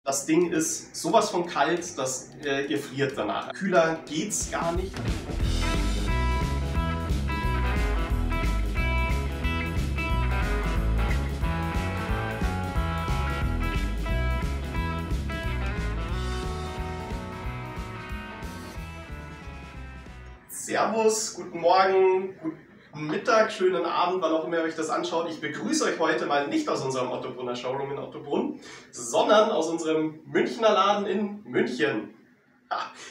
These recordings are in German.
Das Ding ist sowas von kalt, dass ihr friert danach. Kühler geht's gar nicht. Servus, guten Morgen, guten Mittag, schönen Abend, wann auch immer ihr euch das anschaut. Ich begrüße euch heute mal nicht aus unserem Ottobrunner Showroom in Ottobrunn, sondern aus unserem Münchner Laden in München.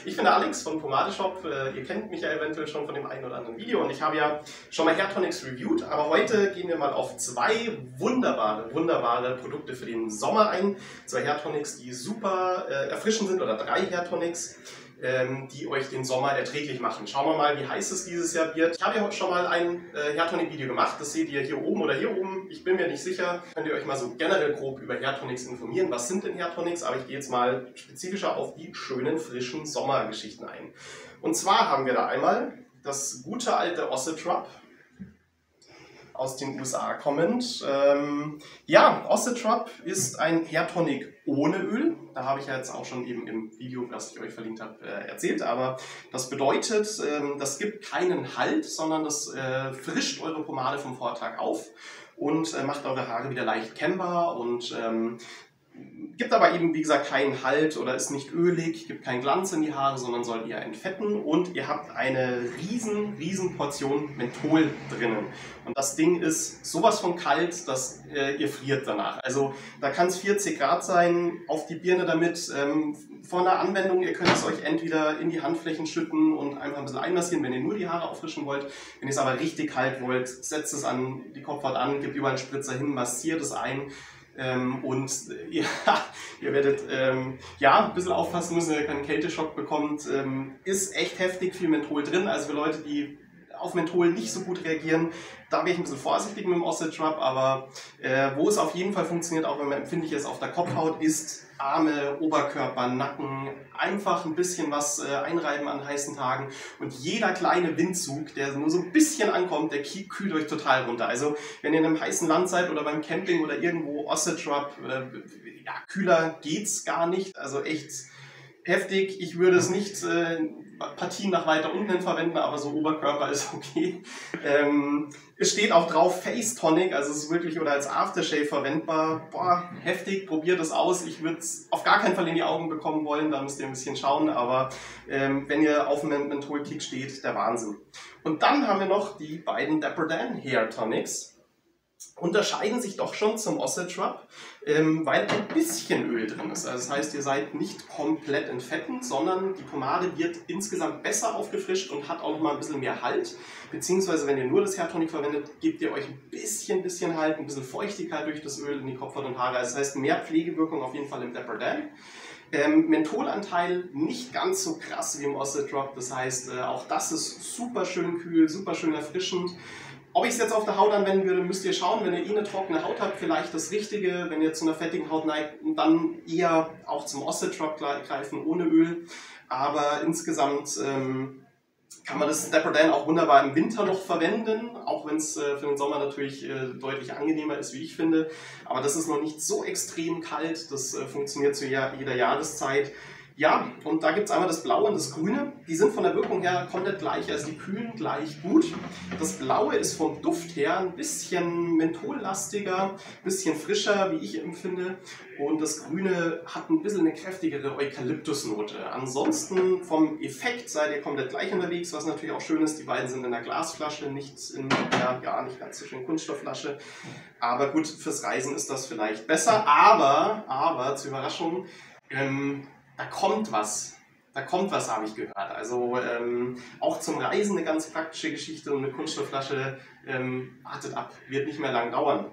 Ich bin der Alex von Pomadeshop. Ihr kennt mich ja eventuell schon von dem einen oder anderen Video und ich habe ja schon mal Hairtonics reviewed, aber heute gehen wir mal auf zwei wunderbare Produkte für den Sommer ein. Zwei Hairtonics, die super erfrischend sind, oder drei Hairtonics, die euch den Sommer erträglich machen. Schauen wir mal, wie heiß es dieses Jahr wird. Ich habe ja schon mal ein Hairtonic-Video gemacht, das seht ihr hier oben oder hier oben. Ich bin mir nicht sicher. Könnt ihr euch mal so generell grob über Hairtonics informieren. Was sind denn Hairtonics? Aber ich gehe jetzt mal spezifischer auf die schönen, frischen Sommergeschichten ein. Und zwar haben wir da einmal das gute alte Ossetrap, aus den USA kommend. Ja, Ossetrap ist ein Hairtonic ohne Öl. Da habe ich ja jetzt auch schon eben im Video, das ich euch verlinkt habe, erzählt. Aber das bedeutet, das gibt keinen Halt, sondern das frischt eure Pomade vom Vortag auf und macht eure Haare wieder leicht kämmbar und gibt aber eben, wie gesagt, keinen Halt oder ist nicht ölig, gibt keinen Glanz in die Haare, sondern soll eher entfetten und ihr habt eine riesen Portion Menthol drinnen. Und das Ding ist sowas von kalt, dass ihr friert danach. Also da kann es 40 Grad sein, auf die Birne damit. Vor einer Anwendung, ihr könnt es euch entweder in die Handflächen schütten und einfach ein bisschen einmassieren, wenn ihr nur die Haare auffrischen wollt. Wenn ihr es aber richtig kalt wollt, setzt es an die Kopfhaut an, gebt überall einen Spritzer hin, massiert es ein. Und ja, ihr werdet ja, ein bisschen aufpassen müssen, dass ihr keinen Kälteschock bekommt. Ist echt heftig viel Menthol drin, also für Leute, die auf Menthol nicht so gut reagieren, da wäre ich ein bisschen vorsichtig mit dem Ossetrap, aber wo es auf jeden Fall funktioniert, auch wenn man empfindlich ist auf der Kopfhaut, ist Arme, Oberkörper, Nacken, einfach ein bisschen was einreiben an heißen Tagen und jeder kleine Windzug, der nur so ein bisschen ankommt, der kühlt euch total runter. Also wenn ihr in einem heißen Land seid oder beim Camping oder irgendwo, Ossetrap, ja, kühler geht's gar nicht, also echt heftig. Ich würde es nicht Partien nach weiter unten hin verwenden, aber so Oberkörper ist okay. Es steht auch drauf Face Tonic, also es ist wirklich oder als Aftershave verwendbar. Boah, heftig, probiert es aus. Ich würde es auf gar keinen Fall in die Augen bekommen wollen, da müsst ihr ein bisschen schauen, aber wenn ihr auf einem Menthol-Kick steht, der Wahnsinn. Und dann haben wir noch die beiden Dapper Dan Hair Tonics. Unterscheiden sich doch schon zum Ossetrap, weil ein bisschen Öl drin ist. Also das heißt, ihr seid nicht komplett entfettend, sondern die Pomade wird insgesamt besser aufgefrischt und hat auch noch mal ein bisschen mehr Halt. Beziehungsweise, wenn ihr nur das Hairtonic verwendet, gebt ihr euch ein bisschen Halt, ein bisschen Feuchtigkeit durch das Öl in die Kopfhaut und Haare. Also das heißt, mehr Pflegewirkung auf jeden Fall im Dapper Dan. Mentholanteil nicht ganz so krass wie im Ossetrap. Das heißt, auch das ist super schön kühl, super schön erfrischend. Ob ich es jetzt auf der Haut anwenden würde, müsst ihr schauen. Wenn ihr eine trockene Haut habt, vielleicht das Richtige. Wenn ihr zu einer fettigen Haut neigt, dann eher auch zum Ossetrap greifen ohne Öl. Aber insgesamt kann man das Dapper Dan auch wunderbar im Winter noch verwenden, auch wenn es für den Sommer natürlich deutlich angenehmer ist, wie ich finde. Aber das ist noch nicht so extrem kalt, das funktioniert zu jeder Jahreszeit. Ja, und da gibt es einmal das Blaue und das Grüne. Die sind von der Wirkung her komplett gleich, also die kühlen gleich gut. Das Blaue ist vom Duft her ein bisschen menthollastiger, ein bisschen frischer, wie ich empfinde. Und das Grüne hat ein bisschen eine kräftigere Eukalyptusnote. Ansonsten vom Effekt seid ihr komplett gleich unterwegs, was natürlich auch schön ist. Die beiden sind in einer Glasflasche, nicht in einer gar nicht ganz so schönen Kunststoffflasche. Aber gut, fürs Reisen ist das vielleicht besser. Aber zur Überraschung, da kommt was. Da kommt was, habe ich gehört. Also auch zum Reisen eine ganz praktische Geschichte und eine Kunststoffflasche, wartet ab, wird nicht mehr lang dauern.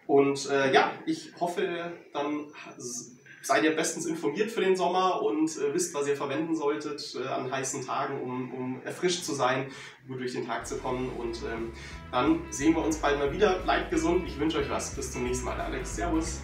Und ja, ich hoffe, dann seid ihr bestens informiert für den Sommer und wisst, was ihr verwenden solltet an heißen Tagen, um erfrischt zu sein, gut durch den Tag zu kommen. Und dann sehen wir uns bald mal wieder. Bleibt gesund, ich wünsche euch was. Bis zum nächsten Mal. Alex, servus.